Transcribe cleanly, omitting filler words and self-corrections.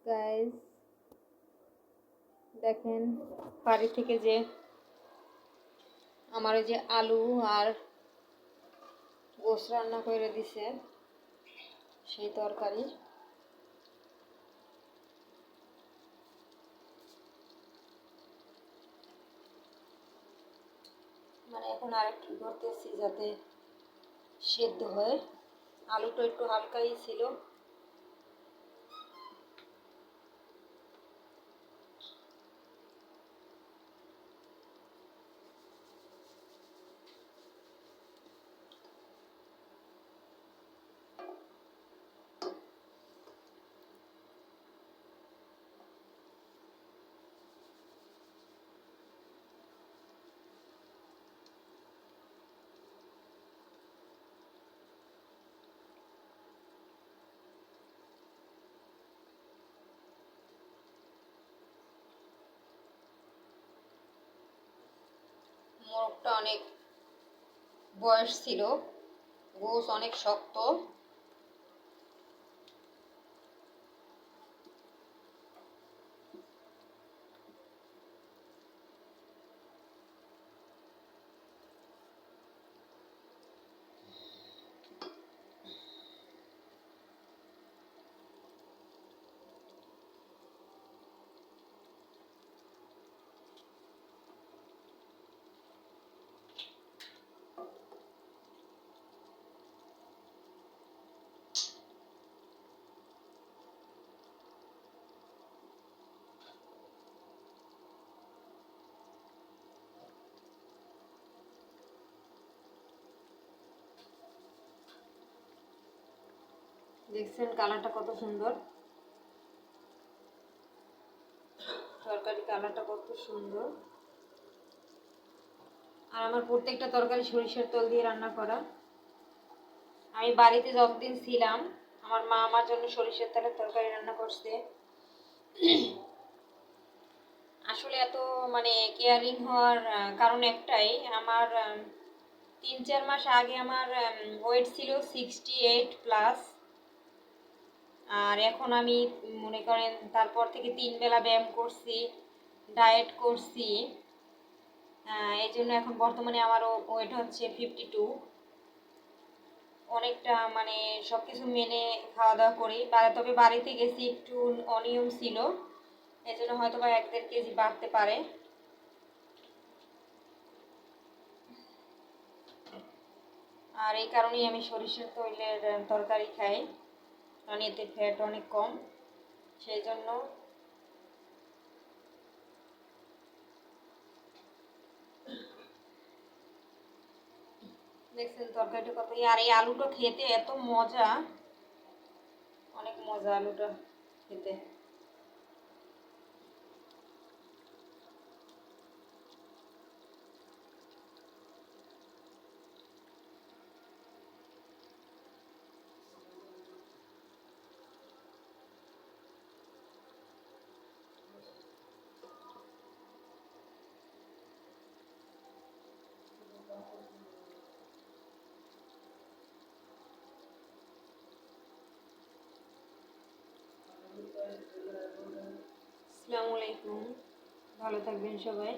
Guys, দেখেন বাড়ি থেকে যে আমার ওই যে আলু আর গোশ রান্না করে দিছে সেই তরকারি। মানে এখন আরেকটু করতেছি যাতে সেদ্ধ হয়। আলুটা একটু হালকাই ছিল। মোরগটা অনেক বয়স ছিল, গোশ অনেক শক্ত। দেখছেন কালারটা কত সুন্দর, তরকারি কালারটা কত সুন্দর। আর আমার প্রত্যেকটা তরকারি সরিষার তেল দিয়ে রান্না করা। আমি বাড়িতে যতদিন ছিলাম আমার মা আমার জন্য সরিষার তেলের তরকারি রান্না করছে। আসলে এত মানে কেয়ারিং হওয়ার কারণ একটাই, আমার 3-4 মাস আগে আমার ওয়েট ছিল 68+। আর এখন আমি মনে করেন তারপর থেকে 3 বেলা ব্যায়াম করছি, ডায়েট করছি। এই জন্য এখন বর্তমানে আমার ওয়েট হচ্ছে 52। অনেকটা মানে সব কিছু মেনে খাওয়া দাওয়া করি। তবে বাড়িতে গেছি একটু অনিয়ম ছিল, এই জন্য হয়তো বা 1-1.5 কেজি বাড়তে পারে। আর এই কারণেই আমি সরিষার তেলের তরকারি খাই, কারণ এতে ফ্যাট অনেক কম, সেই জন্য। দেখছেন তরকারিটা কত, আর এই আলুটা খেতে এত মজা, অনেক মজা আলুটা খেতে। আসসালামু আলাইকুম, ভালো থাকবেন সবাই।